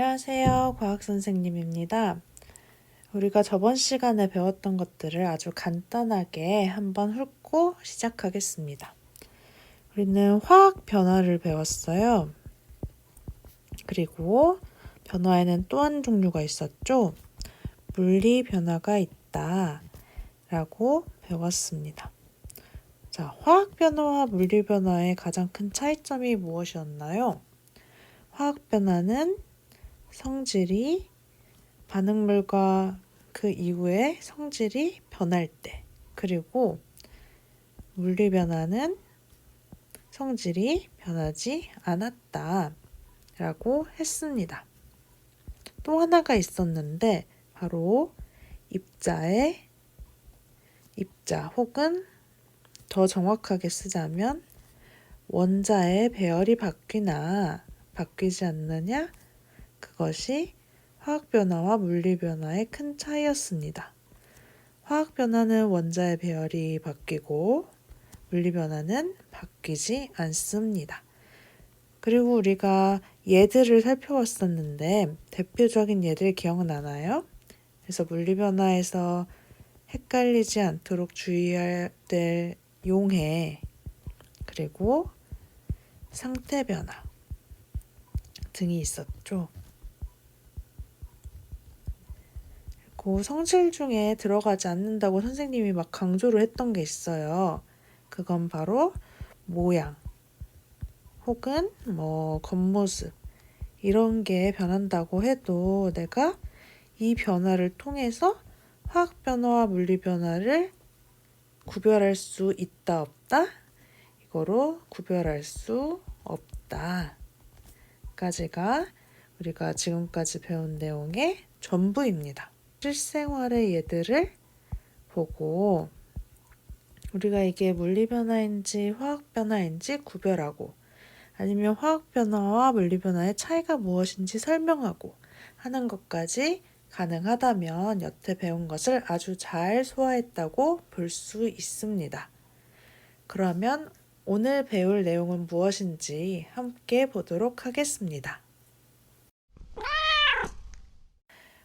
안녕하세요. 과학선생님입니다. 우리가 저번 시간에 배웠던 것들을 아주 간단하게 한번 훑고 시작하겠습니다. 우리는 화학 변화를 배웠어요. 그리고 변화에는 또 한 종류가 있었죠. 물리 변화가 있다 라고 배웠습니다. 자, 화학 변화와 물리 변화의 가장 큰 차이점이 무엇이었나요? 화학 변화는 성질이 반응물과 그 이후에 성질이 변할 때, 그리고 물리 변화는 성질이 변하지 않았다 라고 했습니다. 또 하나가 있었는데 바로 입자 혹은 더 정확하게 쓰자면 원자의 배열이 바뀌나 바뀌지 않느냐, 그것이 화학 변화와 물리 변화의 큰 차이였습니다. 화학 변화는 원자의 배열이 바뀌고 물리 변화는 바뀌지 않습니다. 그리고 우리가 예들을 살펴봤었는데 대표적인 예들 기억나나요? 그래서 물리 변화에서 헷갈리지 않도록 주의해야 될 용해, 그리고 상태 변화 등이 있었죠. 그 성질 중에 들어가지 않는다고 선생님이 막 강조를 했던 게 있어요. 그건 바로 모양 혹은 겉모습 이런 게 변한다고 해도 내가 이 변화를 통해서 화학 변화와 물리 변화를 구별할 수 있다 없다? 이거로 구별할 수 없다 까지가 우리가 지금까지 배운 내용의 전부입니다. 실생활의 예들을 보고 우리가 이게 물리 변화인지 화학 변화인지 구별하고, 아니면 화학 변화와 물리 변화의 차이가 무엇인지 설명하고 하는 것까지 가능하다면 여태 배운 것을 아주 잘 소화했다고 볼 수 있습니다. 그러면 오늘 배울 내용은 무엇인지 함께 보도록 하겠습니다.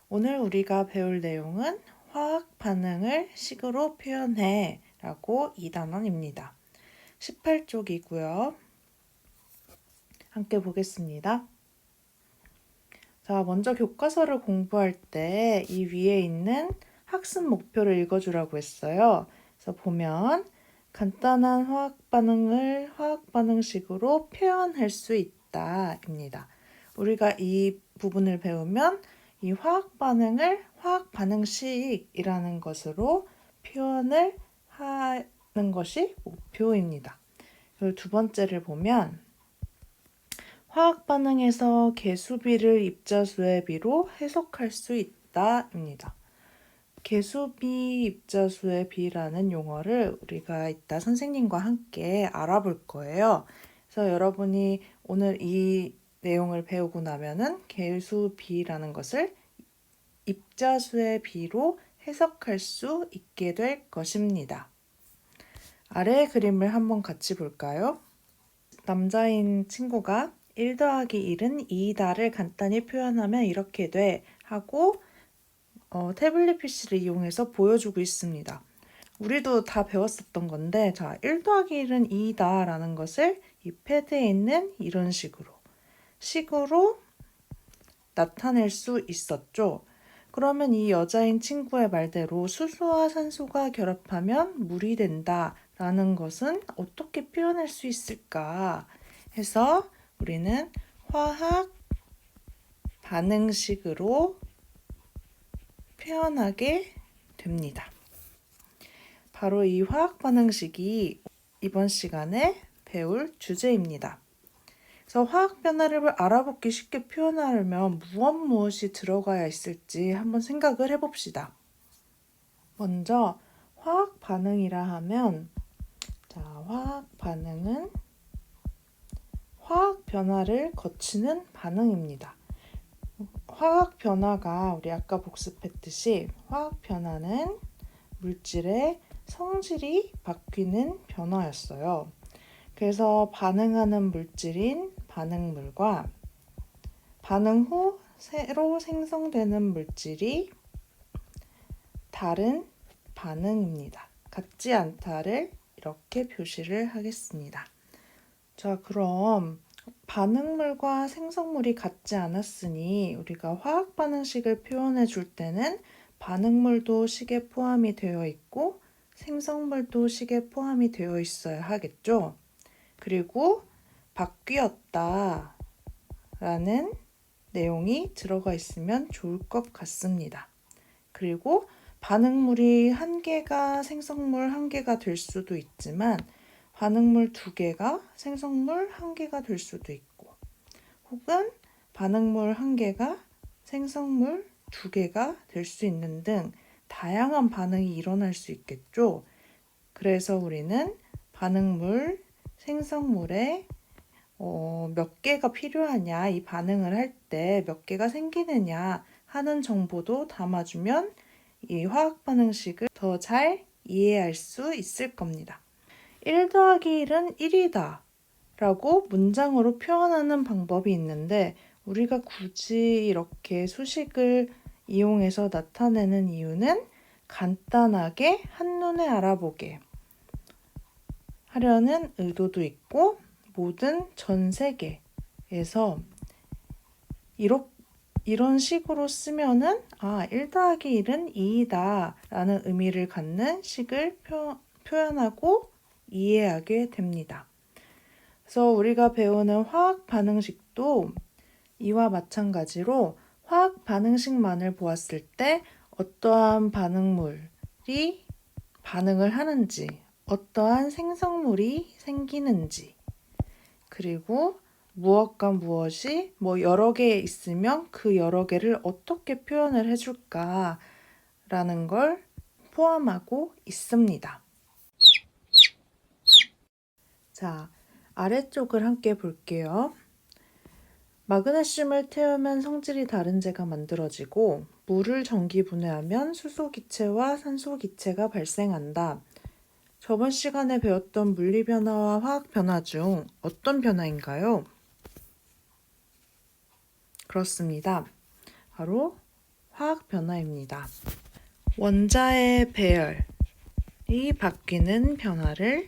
오늘 우리가 배울 내용은 화학 반응을 식으로 표현해 라고 2단원입니다. 18쪽이고요. 함께 보겠습니다. 자, 먼저 교과서를 공부할 때 이 위에 있는 학습 목표를 읽어주라고 했어요. 그래서 보면 간단한 화학 반응을 화학 반응식으로 표현할 수 있다 입니다. 우리가 이 부분을 배우면 이 화학 반응을 화학 반응식이라는 것으로 표현을 하는 것이 목표입니다. 그리고 두 번째를 보면 화학 반응에서 개수비를 입자수의 비로 해석할 수 있다 입니다. 개수비 입자수의 비라는 용어를 우리가 이따 선생님과 함께 알아볼 거예요. 그래서 여러분이 오늘 이 내용을 배우고 나면은 개수비라는 것을 입자수의 비로 해석할 수 있게 될 것입니다. 아래의 그림을 한번 같이 볼까요? 남자인 친구가 1 더하기 1은 2다를 간단히 표현하면 이렇게 돼 하고 태블릿 PC를 이용해서 보여주고 있습니다. 우리도 다 배웠었던 건데, 자, 1 더하기 1은 2다 라는 것을 이 패드에 있는 이런 식으로 나타낼 수 있었죠. 그러면 이 여자인 친구의 말대로 수소와 산소가 결합하면 물이 된다 라는 것은 어떻게 표현할 수 있을까 해서 우리는 화학 반응식으로 표현하게 됩니다. 바로 이 화학 반응식이 이번 시간에 배울 주제입니다. 그래서 화학 변화를 알아보기 쉽게 표현하려면 무엇이 들어가야 있을지 한번 생각을 해봅시다. 먼저 화학 반응이라 하면, 자, 화학 반응은 화학 변화를 거치는 반응입니다. 화학 변화가 우리 아까 복습했듯이 화학 변화는 물질의 성질이 바뀌는 변화였어요. 그래서 반응하는 물질인 반응물과 반응 후 새로 생성되는 물질이 다른 반응입니다. 같지 않다를 이렇게 표시를 하겠습니다. 자, 그럼 반응물과 생성물이 같지 않았으니 우리가 화학 반응식을 표현해 줄 때는 반응물도 식에 포함이 되어 있고 생성물도 식에 포함이 되어 있어야 하겠죠. 그리고 바뀌었다 라는 내용이 들어가 있으면 좋을 것 같습니다. 그리고 반응물이 한 개가 생성물 한 개가 될 수도 있지만 반응물 두 개가 생성물 한 개가 될 수도 있고 혹은 반응물 한 개가 생성물 두 개가 될 수 있는 등 다양한 반응이 일어날 수 있겠죠. 그래서 우리는 반응물, 생성물에 몇 개가 필요하냐, 이 반응을 할 때 몇 개가 생기느냐 하는 정보도 담아주면 이 화학 반응식을 더 잘 이해할 수 있을 겁니다. 1 더하기 1은 1이다 라고 문장으로 표현하는 방법이 있는데 우리가 굳이 이렇게 수식을 이용해서 나타내는 이유는 간단하게 한눈에 알아보게 하려는 의도도 있고 모든 전 세계에서 이런 식으로 쓰면은 1 더하기 1은 2이다 라는 의미를 갖는 식을 표현하고 이해하게 됩니다. 그래서 우리가 배우는 화학 반응식도 이와 마찬가지로 화학 반응식만을 보았을 때 어떠한 반응물이 반응을 하는지, 어떠한 생성물이 생기는지, 그리고 무엇과 무엇이 여러 개 있으면 그 여러 개를 어떻게 표현을 해줄까 라는 걸 포함하고 있습니다. 자, 아래쪽을 함께 볼게요. 마그네슘을 태우면 성질이 다른 재가 만들어지고 물을 전기분해하면 수소기체와 산소기체가 발생한다. 저번 시간에 배웠던 물리변화와 화학변화 중 어떤 변화인가요? 그렇습니다. 바로 화학변화입니다. 원자의 배열이 바뀌는 변화를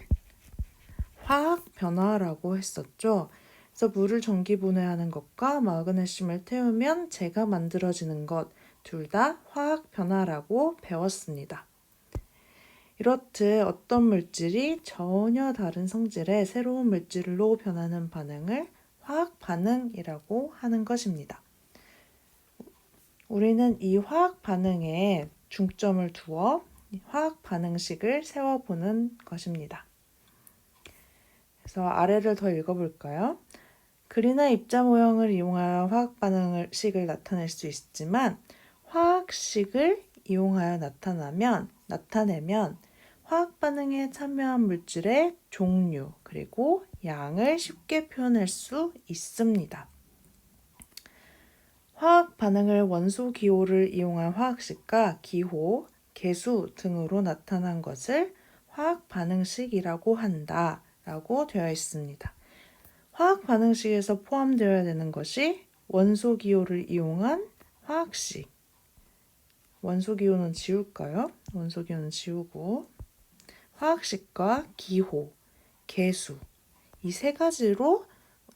화학변화라고 했었죠. 그래서 물을 전기분해하는 것과 마그네슘을 태우면 재가 만들어지는 것 둘 다 화학변화라고 배웠습니다. 이렇듯 어떤 물질이 전혀 다른 성질의 새로운 물질로 변하는 반응을 화학 반응이라고 하는 것입니다. 우리는 이 화학 반응에 중점을 두어 화학 반응식을 세워보는 것입니다. 그래서 아래를 더 읽어볼까요? 글이나 입자 모형을 이용하여 화학 반응식을 나타낼 수 있지만 화학식을 이용하여 나타내면 화학 반응에 참여한 물질의 종류 그리고 양을 쉽게 표현할 수 있습니다. 화학 반응을 원소 기호를 이용한 화학식과 기호, 개수 등으로 나타난 것을 화학 반응식이라고 한다 라고 되어 있습니다. 화학 반응식에서 포함되어야 되는 것이 원소 기호를 이용한 화학식. 원소 기호는 지울까요? 원소 기호는 지우고 화학식과 기호, 개수 이 세 가지로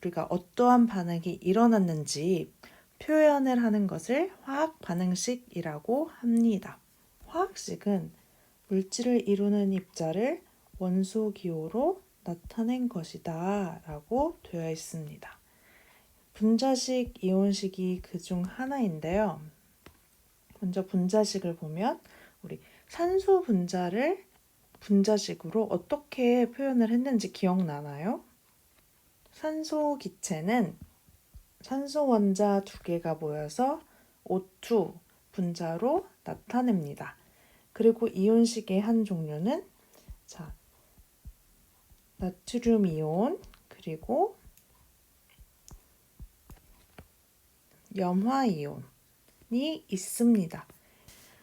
우리가 어떠한 반응이 일어났는지 표현을 하는 것을 화학 반응식이라고 합니다. 화학식은 물질을 이루는 입자를 원소 기호로 나타낸 것이다 라고 되어 있습니다. 분자식, 이온식이 그중 하나인데요. 먼저 분자식을 보면 우리 산소 분자를 분자식으로 어떻게 표현을 했는지 기억나나요? 산소 기체는 산소 원자 두 개가 모여서 O2 분자로 나타냅니다. 그리고 이온식의 한 종류는 나트륨 이온 그리고 염화 이온이 있습니다.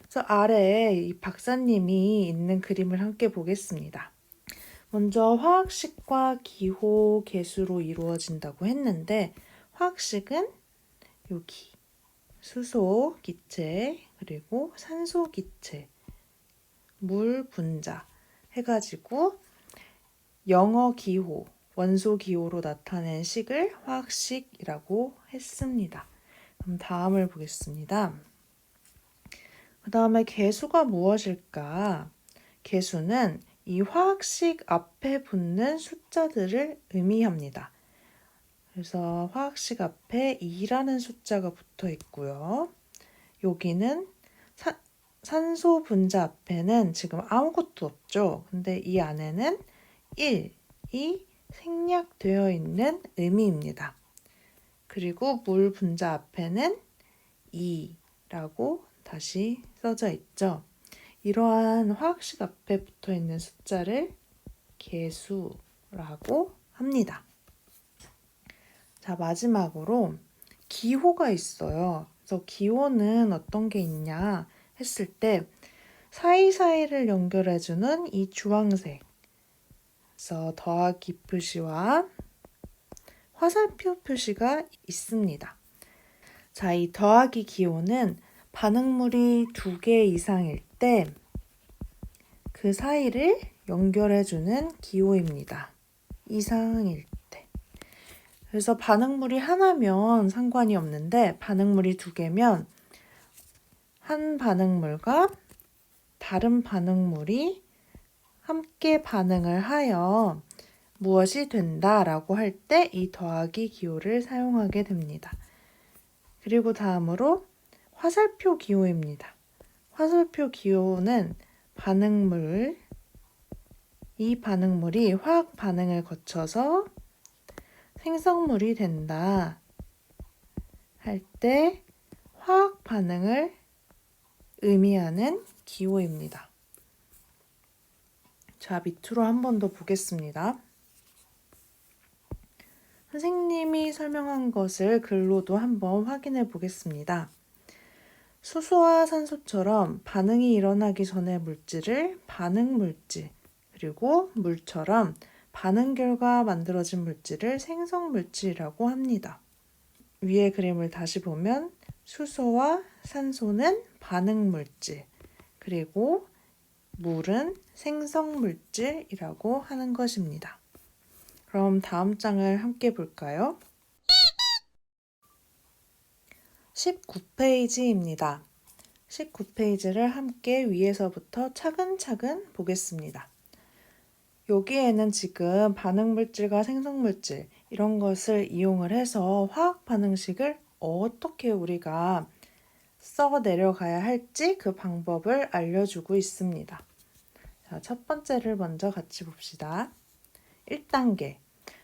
그래서 아래에 이 박사님이 있는 그림을 함께 보겠습니다. 먼저 화학식과 기호, 개수로 이루어진다고 했는데 화학식은 여기 수소 기체, 그리고 산소 기체, 물 분자 해가지고 영어 기호, 원소 기호로 나타낸 식을 화학식이라고 했습니다. 그럼 다음을 보겠습니다. 그 다음에 개수가 무엇일까? 개수는 이 화학식 앞에 붙는 숫자들을 의미합니다. 그래서 화학식 앞에 2라는 숫자가 붙어 있고요. 여기는 산소 분자 앞에는 지금 아무것도 없죠. 근데 이 안에는 1이 생략되어 있는 의미입니다. 그리고 물 분자 앞에는 2라고 다시 써져 있죠. 이러한 화학식 앞에 붙어 있는 숫자를 개수라고 합니다. 자, 마지막으로 기호가 있어요. 그래서 기호는 어떤 게 있냐 했을 때 사이사이를 연결해주는 이 주황색, 그래서 더하기 표시와 화살표 표시가 있습니다. 자, 이 더하기 기호는 반응물이 2개 이상일 때 그 사이를 연결해주는 기호입니다. 이상일 때. 그래서 반응물이 하나면 상관이 없는데 반응물이 2개면 한 반응물과 다른 반응물이 함께 반응을 하여 무엇이 된다라고 할 때 이 더하기 기호를 사용하게 됩니다. 그리고 다음으로 화살표 기호입니다. 화살표 기호는 이 반응물이 화학 반응을 거쳐서 생성물이 된다 할 때 화학 반응을 의미하는 기호입니다. 자, 밑으로 한 번 더 보겠습니다. 선생님이 설명한 것을 글로도 한번 확인해 보겠습니다. 수소와 산소처럼 반응이 일어나기 전의 물질을 반응물질, 그리고 물처럼 반응 결과 만들어진 물질을 생성물질이라고 합니다. 위의 그림을 다시 보면 수소와 산소는 반응물질, 그리고 물은 생성물질이라고 하는 것입니다. 그럼 다음 장을 함께 볼까요? 19페이지입니다. 19페이지를 함께 위에서부터 차근차근 보겠습니다. 여기에는 지금 반응물질과 생성물질 이런 것을 이용을 해서 화학 반응식을 어떻게 우리가 써 내려가야 할지 그 방법을 알려주고 있습니다. 자, 첫 번째를 먼저 같이 봅시다. 1단계,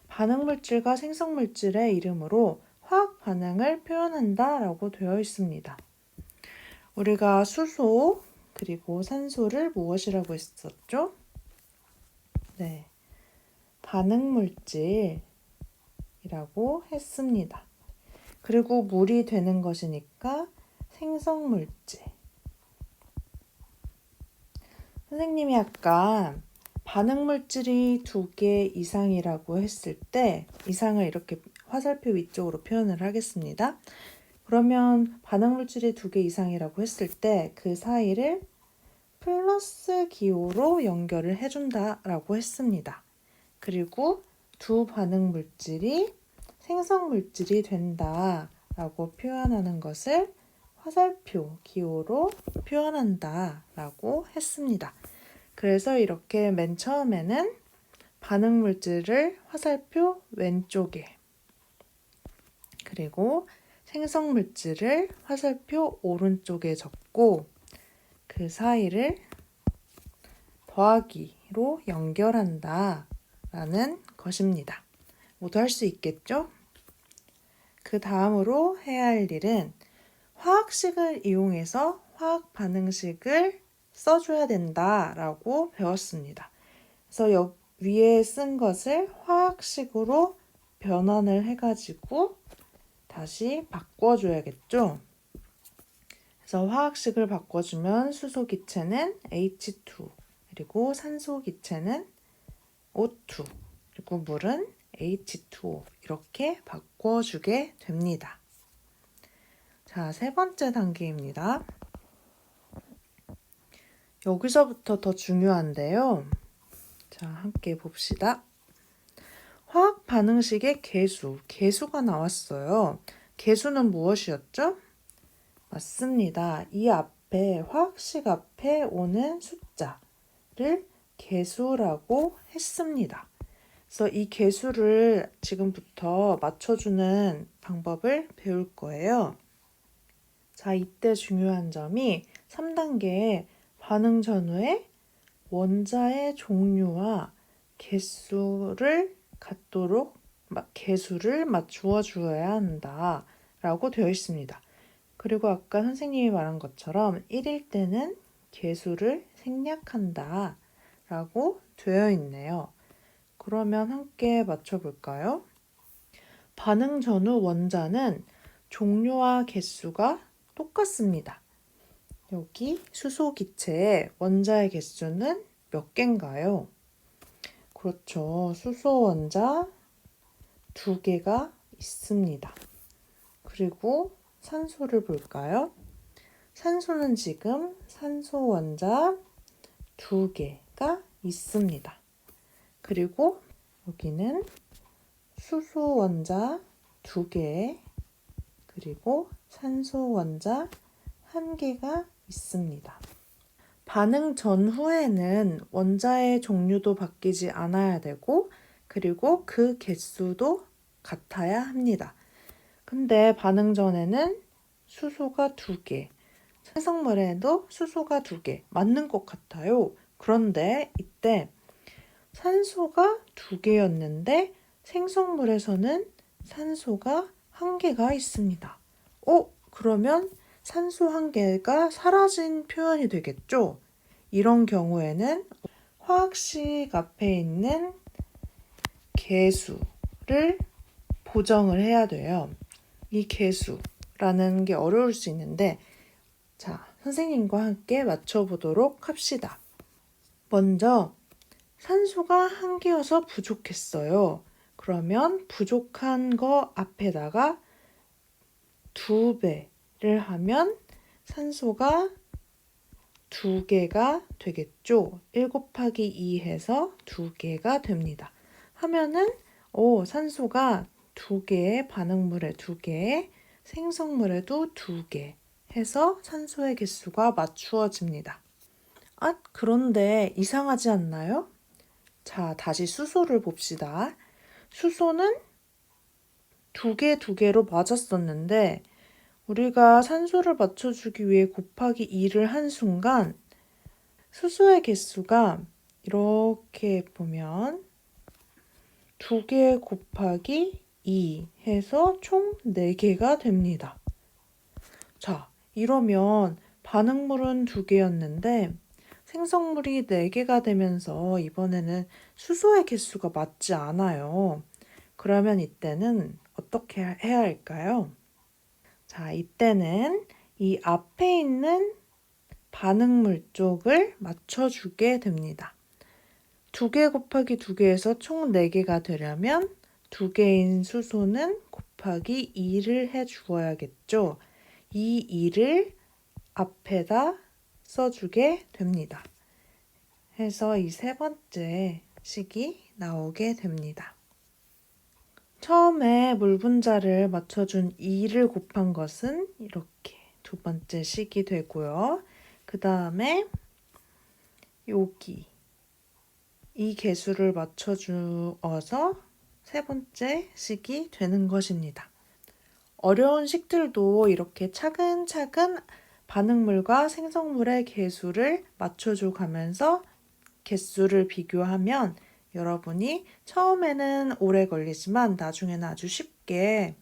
반응물질과 생성물질의 이름으로 화학 반응을 표현한다 라고 되어 있습니다. 우리가 수소 그리고 산소를 무엇이라고 했었죠? 네, 반응물질이라고 했습니다. 그리고 물이 되는 것이니까 생성물질. 선생님이 아까 반응물질이 2개 이상이라고 했을 때 이상을 이렇게 화살표 위쪽으로 표현을 하겠습니다. 그러면 반응물질이 2개 이상이라고 했을 때 그 사이를 플러스 기호로 연결을 해준다라고 했습니다. 그리고 두 반응물질이 생성물질이 된다라고 표현하는 것을 화살표 기호로 표현한다라고 했습니다. 그래서 이렇게 맨 처음에는 반응물질을 화살표 왼쪽에, 그리고 생성물질을 화살표 오른쪽에 적고 그 사이를 더하기로 연결한다 라는 것입니다. 모두 할 수 있겠죠? 그 다음으로 해야 할 일은 화학식을 이용해서 화학 반응식을 써줘야 된다라고 배웠습니다. 그래서 위에 쓴 것을 화학식으로 변환을 해가지고 다시 바꿔줘야겠죠. 그래서 화학식을 바꿔주면 수소 기체는 H2, 그리고 산소 기체는 O2, 그리고 물은 H2O 이렇게 바꿔주게 됩니다. 자, 세 번째 단계입니다. 여기서부터 더 중요한데요. 자, 함께 봅시다. 화학 반응식의 개수가 나왔어요. 개수는 무엇이었죠? 맞습니다. 이 앞에 화학식 앞에 오는 숫자를 개수라고 했습니다. 그래서 이 개수를 지금부터 맞춰주는 방법을 배울 거예요. 자, 이때 중요한 점이 3단계의 반응 전후에 원자의 종류와 개수를 같도록 개수를 맞추어 주어야 한다 라고 되어 있습니다. 그리고 아까 선생님이 말한 것처럼 1일 때는 개수를 생략한다 라고 되어 있네요. 그러면 함께 맞춰볼까요? 반응 전후 원자는 종류와 개수가 똑같습니다. 여기 수소 기체의 원자의 개수는 몇 개인가요? 그렇죠. 수소 원자 2개가 있습니다. 그리고 산소를 볼까요? 산소는 지금 산소 원자 2개가 있습니다. 그리고 여기는 수소 원자 2개, 그리고 산소 원자 1개가 있습니다. 반응 전후에는 원자의 종류도 바뀌지 않아야 되고, 그리고 그 개수도 같아야 합니다. 근데 반응 전에는 수소가 2개, 생성물에도 수소가 2개, 맞는 것 같아요. 그런데 이때 산소가 2개였는데 생성물에서는 산소가 1개가 있습니다. 그러면 산소 1개가 사라진 표현이 되겠죠? 이런 경우에는 화학식 앞에 있는 개수를 보정을 해야 돼요. 이 개수라는 게 어려울 수 있는데, 자, 선생님과 함께 맞춰보도록 합시다. 먼저 산소가 1개여서 부족했어요. 그러면 부족한 거 앞에다가 2배를 하면 산소가 2개가 되겠죠. 1 곱하기 2 해서 2개가 됩니다. 하면은 산소가 2개, 반응물에 2개, 생성물에도 2개 해서 산소의 개수가 맞추어집니다. 그런데 이상하지 않나요? 자, 다시 수소를 봅시다. 수소는 2개로 맞았었는데 우리가 산소를 맞춰주기 위해 곱하기 2를 한 순간 수소의 개수가 이렇게 보면 2개 곱하기 2 해서 총 4개가 됩니다. 자, 이러면 반응물은 2개였는데 생성물이 4개가 되면서 이번에는 수소의 개수가 맞지 않아요. 그러면 이때는 어떻게 해야 할까요? 자, 이때는 이 앞에 있는 반응물 쪽을 맞춰주게 됩니다. 2개 곱하기 2개에서 총 4개가 되려면 2개인 수소는 곱하기 2를 해주어야겠죠. 이 2를 앞에다 써주게 됩니다. 해서 이 세 번째 식이 나오게 됩니다. 처음에 물 분자를 맞춰준 2를 곱한 것은 이렇게 두 번째 식이 되고요. 그 다음에 여기 이 개수를 맞춰주어서 세 번째 식이 되는 것입니다. 어려운 식들도 이렇게 차근차근 반응물과 생성물의 개수를 맞춰줘 가면서 개수를 비교하면 여러분이 처음에는 오래 걸리지만 나중에는 아주 쉽게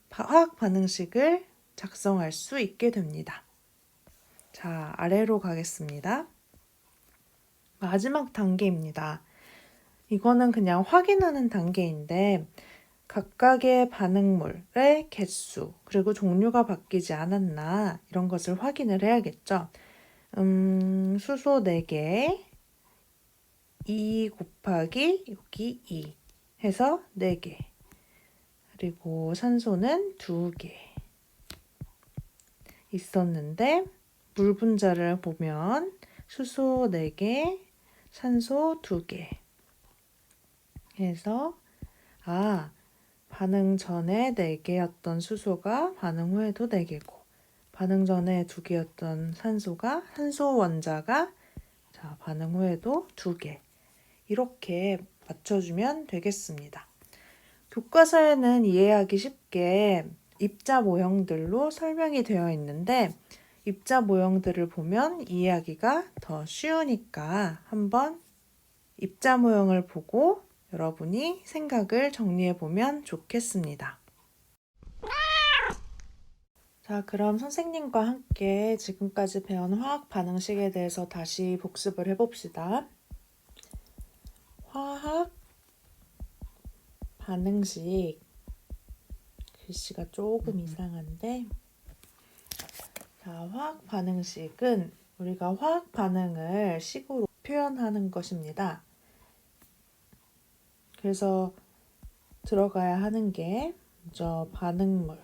화학 반응식을 작성할 수 있게 됩니다. 자, 아래로 가겠습니다. 마지막 단계입니다. 이거는 그냥 확인하는 단계인데 각각의 반응물의 개수 그리고 종류가 바뀌지 않았나 이런 것을 확인을 해야겠죠. 수소 4개 2 곱하기 여기 2 해서 4개 그리고 산소는 2개 있었는데 물 분자를 보면 수소 4개, 산소 2개 해서 반응 전에 4개였던 수소가 반응 후에도 4개고 반응 전에 2개였던 산소가 산소 원자가 반응 후에도 2개 이렇게 맞춰주면 되겠습니다. 교과서에는 이해하기 쉽게 입자 모형들로 설명이 되어 있는데 입자 모형들을 보면 이해하기가 더 쉬우니까 한번 입자 모형을 보고 여러분이 생각을 정리해 보면 좋겠습니다. 자, 그럼 선생님과 함께 지금까지 배운 화학 반응식에 대해서 다시 복습을 해봅시다. 화학 반응식 글씨가 조금 이상한데 화학 반응식은 우리가 화학 반응을 식으로 표현하는 것입니다. 그래서 들어가야 하는 게 먼저 반응물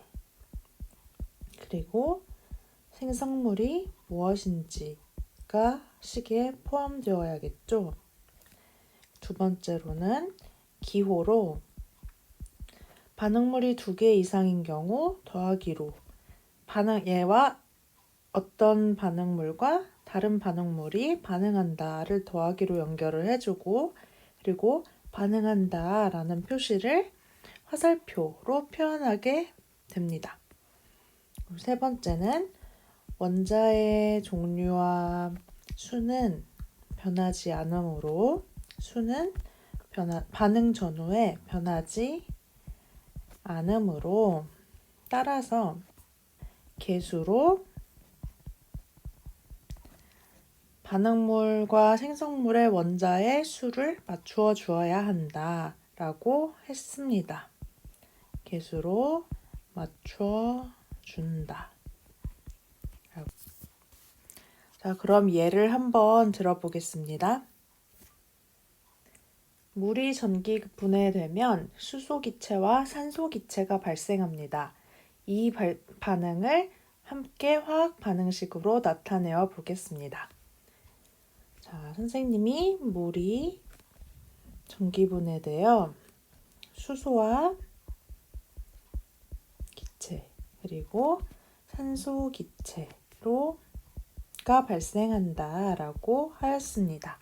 그리고 생성물이 무엇인지가 식에 포함되어야겠죠. 두 번째로는 기호로 반응물이 2개 이상인 경우 더하기로 얘와 어떤 반응물과 다른 반응물이 반응한다를 더하기로 연결을 해주고 그리고 반응한다 라는 표시를 화살표로 표현하게 됩니다. 세 번째는 원자의 종류와 수는 변하지 않으므로 수는 반응 전후에 변하지 않으므로 따라서 개수로 반응물과 생성물의 원자의 수를 맞추어 주어야 한다 라고 했습니다. 개수로 맞추어 준다. 자, 그럼 예를 한번 들어보겠습니다. 물이 전기 분해되면 수소 기체와 산소 기체가 발생합니다. 이 반응을 함께 화학 반응식으로 나타내어 보겠습니다. 자, 선생님이 물이 전기 분해되어 수소와 기체 그리고 산소 기체로가 발생한다 라고 하였습니다.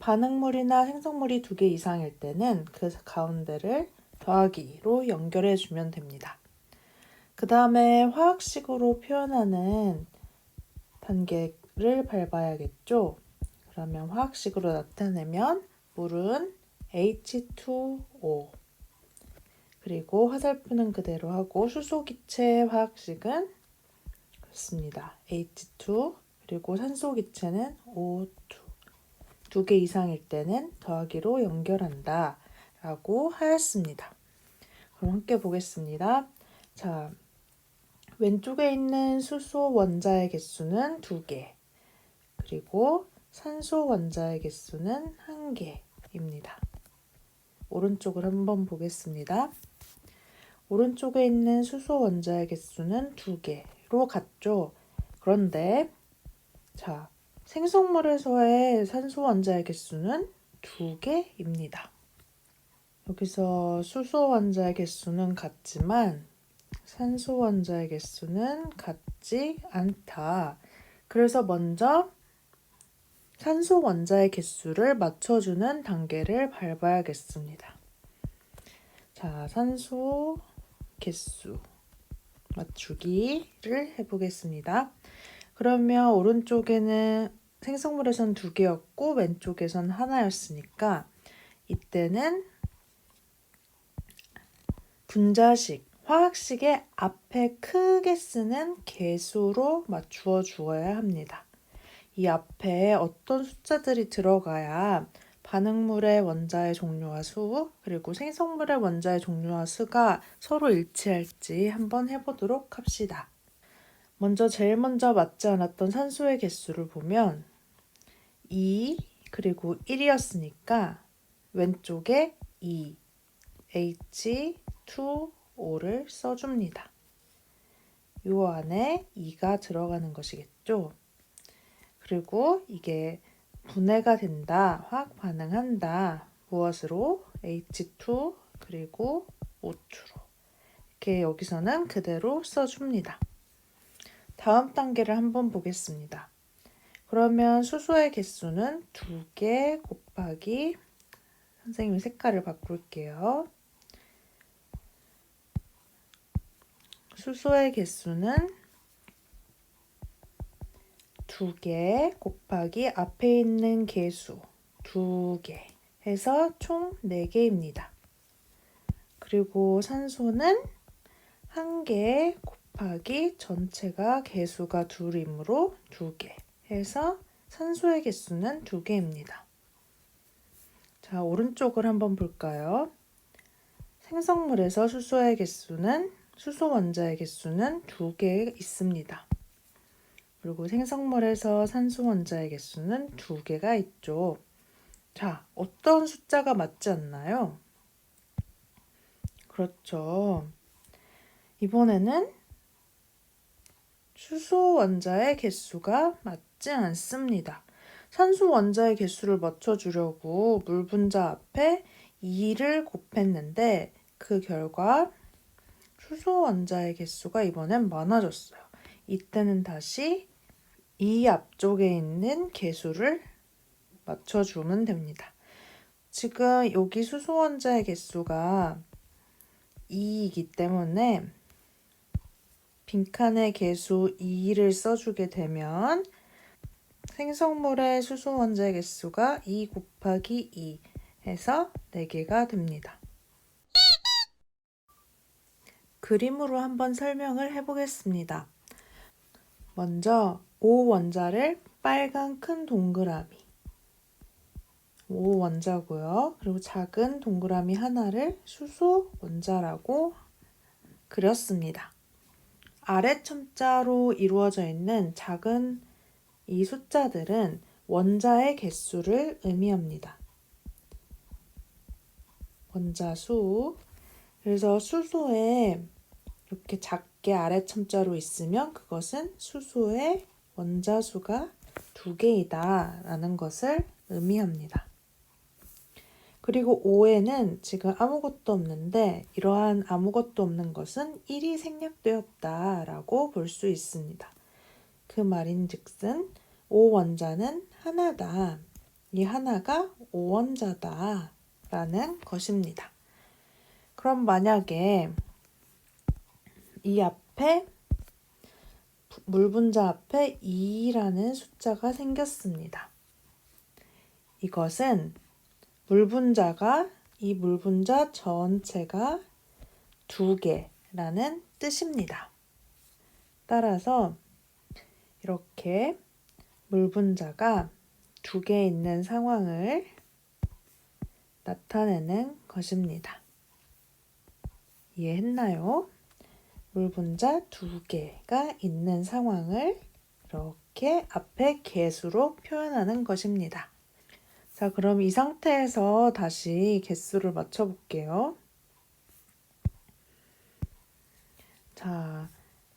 반응물이나 생성물이 2개 이상일 때는 그 가운데를 더하기로 연결해 주면 됩니다. 그 다음에 화학식으로 표현하는 단계를 밟아야겠죠. 그러면 화학식으로 나타내면 물은 H2O 그리고 화살표는 그대로 하고 수소기체 화학식은 그렇습니다. H2 그리고 산소기체는 O2 2개 이상일 때는 더하기로 연결한다 라고 하였습니다. 그럼 함께 보겠습니다. 자, 왼쪽에 있는 수소 원자의 개수는 2개 그리고 산소 원자의 개수는 1개입니다. 오른쪽을 한번 보겠습니다. 오른쪽에 있는 수소 원자의 개수는 2개로 같죠. 그런데 자, 생성물에서의 산소 원자의 개수는 2개입니다. 여기서 수소 원자의 개수는 같지만 산소 원자의 개수는 같지 않다. 그래서 먼저 산소 원자의 개수를 맞춰주는 단계를 밟아야겠습니다. 자, 산소 개수 맞추기를 해보겠습니다. 그러면 오른쪽에는 생성물에선 2개였고 왼쪽에선 하나였으니까 이때는 분자식, 화학식의 앞에 크게 쓰는 개수로 맞추어 주어야 합니다. 이 앞에 어떤 숫자들이 들어가야 반응물의 원자의 종류와 수, 그리고 생성물의 원자의 종류와 수가 서로 일치할지 한번 해보도록 합시다. 제일 먼저 맞지 않았던 산소의 개수를 보면 2 그리고 1이었으니까 왼쪽에 2, H2O를 써줍니다. 요 안에 2가 들어가는 것이겠죠. 그리고 이게 분해가 된다, 화학 반응한다. 무엇으로? H2 그리고 O2로. 이렇게 여기서는 그대로 써줍니다. 다음 단계를 한번 보겠습니다. 그러면 수소의 개수는 2개 곱하기 선생님이 색깔을 바꿀게요. 수소의 개수는 2개 곱하기 앞에 있는 개수 2개 해서 총 4개입니다. 그리고 산소는 1개 곱하기 전체가 개수가 2이므로 2개 해서 산소의 개수는 2개입니다. 자, 오른쪽을 한번 볼까요? 생성물에서 수소의 개수는 수소 원자의 개수는 2개 있습니다. 그리고 생성물에서 산소 원자의 개수는 2개가 있죠. 자, 어떤 숫자가 맞지 않나요? 그렇죠. 이번에는 수소 원자의 개수가 맞지 않습니다. 산소 원자의 개수를 맞춰주려고 물 분자 앞에 2를 곱했는데 그 결과 수소 원자의 개수가 이번엔 많아졌어요. 이때는 다시 이 앞쪽에 있는 개수를 맞춰주면 됩니다. 지금 여기 수소 원자의 개수가 2이기 때문에 빈칸에 개수 2를 써주게 되면 생성물의 수소 원자의 개수가 2 곱하기 2 해서 4개가 됩니다. 그림으로 한번 설명을 해보겠습니다. 먼저 O 원자를 빨간 큰 동그라미 O 원자고요. 그리고 작은 동그라미 하나를 수소 원자라고 그렸습니다. 아래 첨자로 이루어져 있는 작은 이 숫자들은 원자의 개수를 의미합니다. 원자 수. 그래서 수소에 이렇게 작게 아래 첨자로 있으면 그것은 수소의 원자 수가 2개이다 라는 것을 의미합니다. 그리고 O에는 지금 아무것도 없는데 이러한 아무것도 없는 것은 1이 생략되었다 라고 볼 수 있습니다. 그 말인즉슨 O 원자는 하나다. 이 하나가 O 원자다 라는 것입니다. 그럼 만약에 이 앞에 물 분자 앞에 2라는 숫자가 생겼습니다. 이것은 물 분자가 이 물 분자 전체가 2개라는 뜻입니다. 따라서 이렇게 물 분자가 2개 있는 상황을 나타내는 것입니다. 이해했나요? 물 분자 2개가 있는 상황을 이렇게 앞에 개수로 표현하는 것입니다. 자, 그럼 이 상태에서 다시 개수를 맞춰볼게요. 자,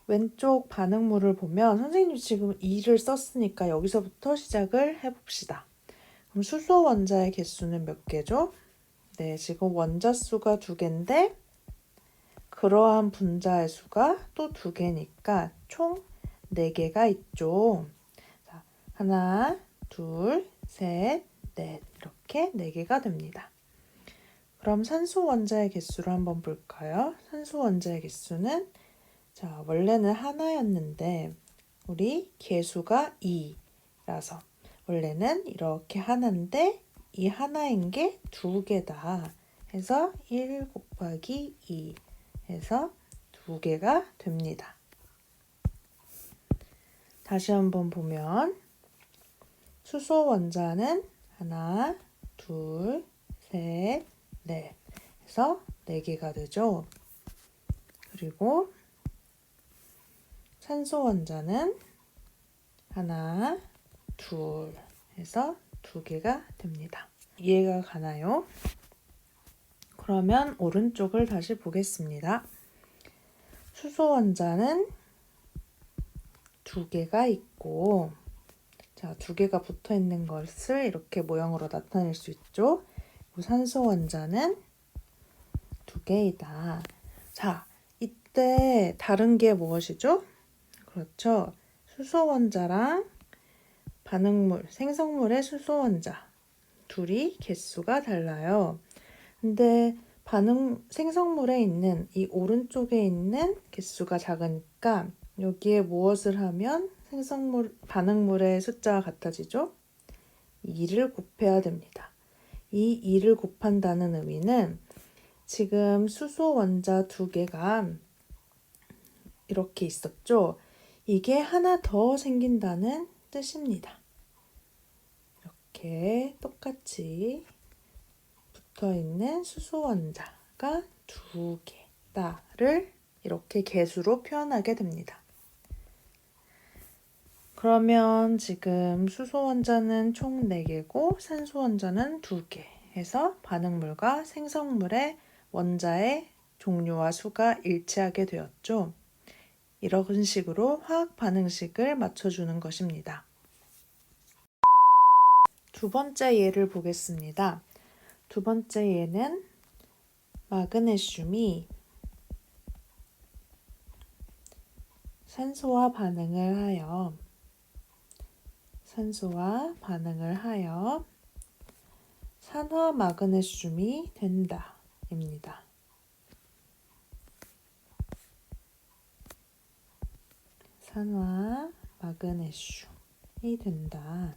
왼쪽 반응물을 보면 선생님이 지금 2를 썼으니까 여기서부터 시작을 해봅시다. 그럼 수소 원자의 개수는 몇 개죠? 네, 지금 원자 수가 2개인데 그러한 분자의 수가 또 2개니까 총 4개가 있죠. 자, 하나, 둘, 셋, 넷 이렇게 4개가 됩니다. 그럼 산소 원자의 개수를 한번 볼까요? 산소 원자의 개수는 자, 원래는 하나였는데 우리 개수가 2라서 원래는 이렇게 하나인데 이 하나인 게 2개다 해서 1 곱하기 2 해서 2개가 됩니다. 다시 한번 보면 수소 원자는 하나, 둘, 셋, 넷 해서 4개가 되죠. 그리고 산소 원자는 하나, 둘 해서 2개가 됩니다. 이해가 가나요? 그러면 오른쪽을 다시 보겠습니다. 수소 원자는 두 개가 있고, 자, 두 개가 붙어 있는 것을 이렇게 모형으로 나타낼 수 있죠. 산소 원자는 두 개이다. 자, 이때 다른 게 무엇이죠? 그렇죠. 수소 원자랑 반응물, 생성물의 수소 원자 둘이 개수가 달라요. 근데 생성물에 있는 이 오른쪽에 있는 개수가 작으니까 여기에 무엇을 하면 반응물의 숫자가 같아지죠? 2를 곱해야 됩니다. 이 2를 곱한다는 의미는 지금 수소 원자 두 개가 이렇게 있었죠? 이게 하나 더 생긴다는 뜻입니다. 이렇게 똑같이 붙어 있는 수소 원자가 두 개다를 이렇게 개수로 표현하게 됩니다. 그러면 지금 수소 원자는 총 4개고 산소 원자는 2개 해서 반응물과 생성물의 원자의 종류와 수가 일치하게 되었죠. 이런 식으로 화학 반응식을 맞춰주는 것입니다. 두 번째 예를 보겠습니다. 두 번째 예는 마그네슘이 산소와 반응을 하여 산화 마그네슘이 된다 입니다. 산화 마그네슘이 된다.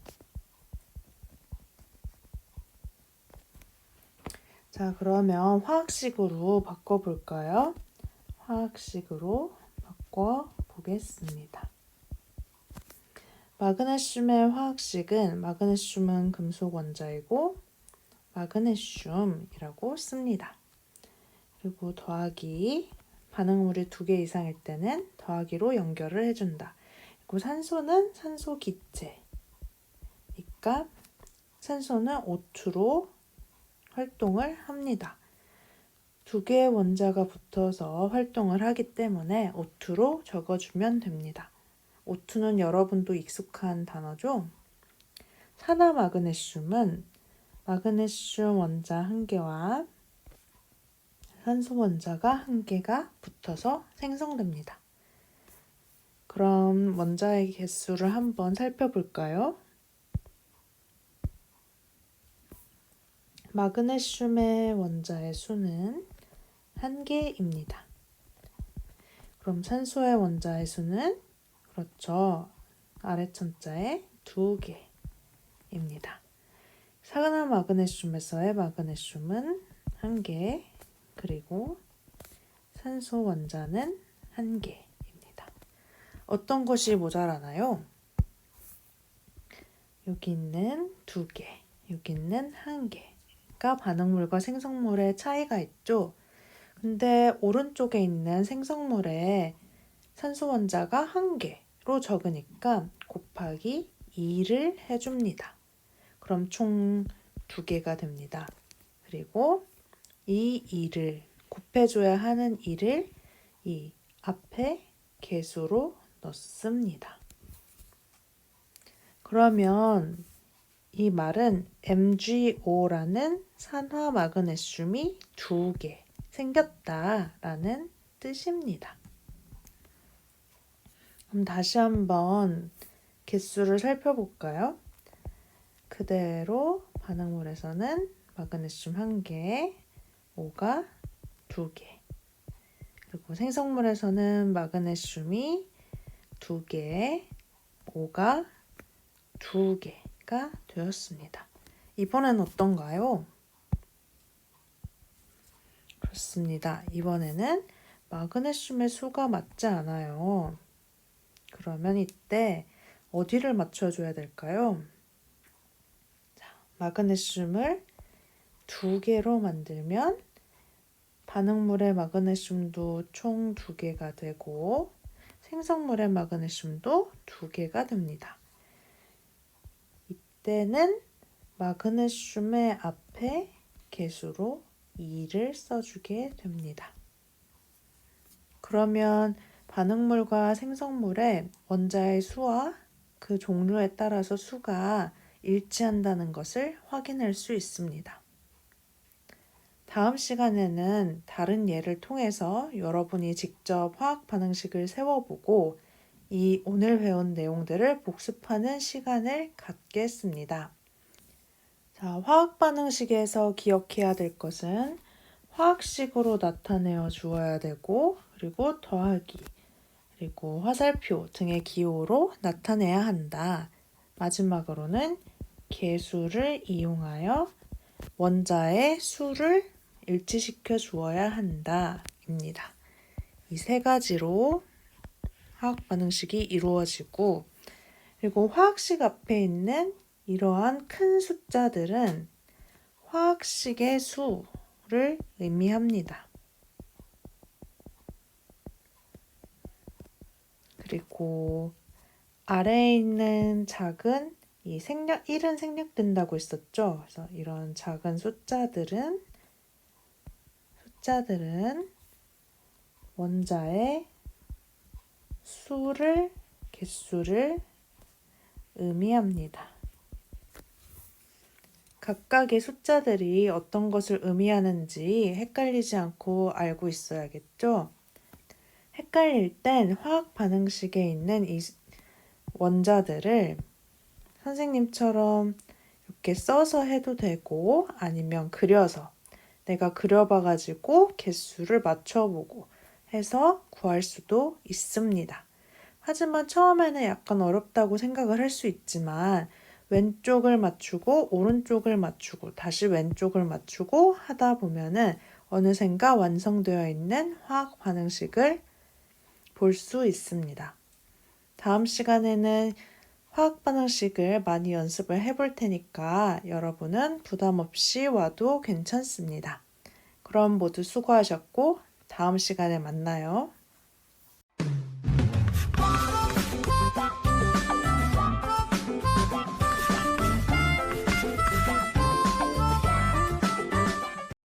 자, 그러면 화학식으로 바꿔볼까요? 화학식으로 바꿔보겠습니다. 마그네슘의 화학식은 마그네슘은 금속 원자이고 마그네슘이라고 씁니다. 그리고 더하기, 반응물이 2개 이상일 때는 더하기로 연결을 해준다. 그리고 산소는 산소 기체니까 산소는 O2로 활동을 합니다. 2개의 원자가 붙어서 활동을 하기 때문에 O2로 적어주면 됩니다. O2는 여러분도 익숙한 단어죠? 산화 마그네슘은 마그네슘 원자 1개와 산소 원자가 1개가 붙어서 생성됩니다. 그럼 원자의 개수를 한번 살펴볼까요? 마그네슘의 원자의 수는 1개입니다. 그럼 산소의 원자의 수는 그렇죠. 아래 천자에 2개입니다. 산화 마그네슘에서의 마그네슘은 1개, 그리고 산소 원자는 1개입니다. 어떤 것이 모자라나요? 여기 있는 2개, 여기 있는 1개가 반응물과 생성물의 차이가 있죠. 근데 오른쪽에 있는 생성물의 산소 원자가 1개로 적으니까 곱하기 2를 해줍니다. 그럼 총 2개가 됩니다. 그리고 이 2를 곱해줘야 하는 2를 이 앞에 개수로 넣습니다. 그러면 이 말은 MgO라는 산화 마그네슘이 2개 생겼다라는 뜻입니다. 그럼 다시 한번 개수를 살펴볼까요? 그대로 반응물에서는 마그네슘 1개, O가 2개. 그리고 생성물에서는 마그네슘이 2개, O가 2개가 되었습니다. 이번엔 어떤가요? 그렇습니다. 이번에는 마그네슘의 수가 맞지 않아요. 그러면 이때 어디를 맞춰줘야 될까요? 자, 마그네슘을 2개로 만들면 반응물의 마그네슘도 총 2개가 되고 생성물의 마그네슘도 2개가 됩니다. 이때는 마그네슘의 앞에 개수로 2를 써주게 됩니다. 그러면 반응물과 생성물의 원자의 수와 그 종류에 따라서 수가 일치한다는 것을 확인할 수 있습니다. 다음 시간에는 다른 예를 통해서 여러분이 직접 화학 반응식을 세워보고 이 오늘 배운 내용들을 복습하는 시간을 갖겠습니다. 자, 화학 반응식에서 기억해야 될 것은 화학식으로 나타내어 주어야 되고, 그리고 더하기, 그리고 화살표 등의 기호로 나타내야 한다. 마지막으로는 계수를 이용하여 원자의 수를 일치시켜 주어야 한다. 입니다. 이 세 가지로 화학 반응식이 이루어지고, 그리고 화학식 앞에 있는 이러한 큰 숫자들은 화학식의 수를 의미합니다. 그리고 아래에 있는 작은 이 생략 1은 생략된다고 했었죠. 그래서 이런 작은 숫자들은 원자의 수를 개수를 의미합니다. 각각의 숫자들이 어떤 것을 의미하는지 헷갈리지 않고 알고 있어야겠죠. 헷갈릴 땐 화학 반응식에 있는 이 원자들을 선생님처럼 이렇게 써서 해도 되고 아니면 그려서 내가 그려봐가지고 개수를 맞춰보고 해서 구할 수도 있습니다. 하지만 처음에는 약간 어렵다고 생각을 할 수 있지만 왼쪽을 맞추고 오른쪽을 맞추고 다시 왼쪽을 맞추고 하다 보면은 어느샌가 완성되어 있는 화학 반응식을 볼 수 있습니다. 다음 시간에는 화학 반응식을 많이 연습을 해볼 테니까 여러분은 부담 없이 와도 괜찮습니다. 그럼 모두 수고하셨고 다음 시간에 만나요.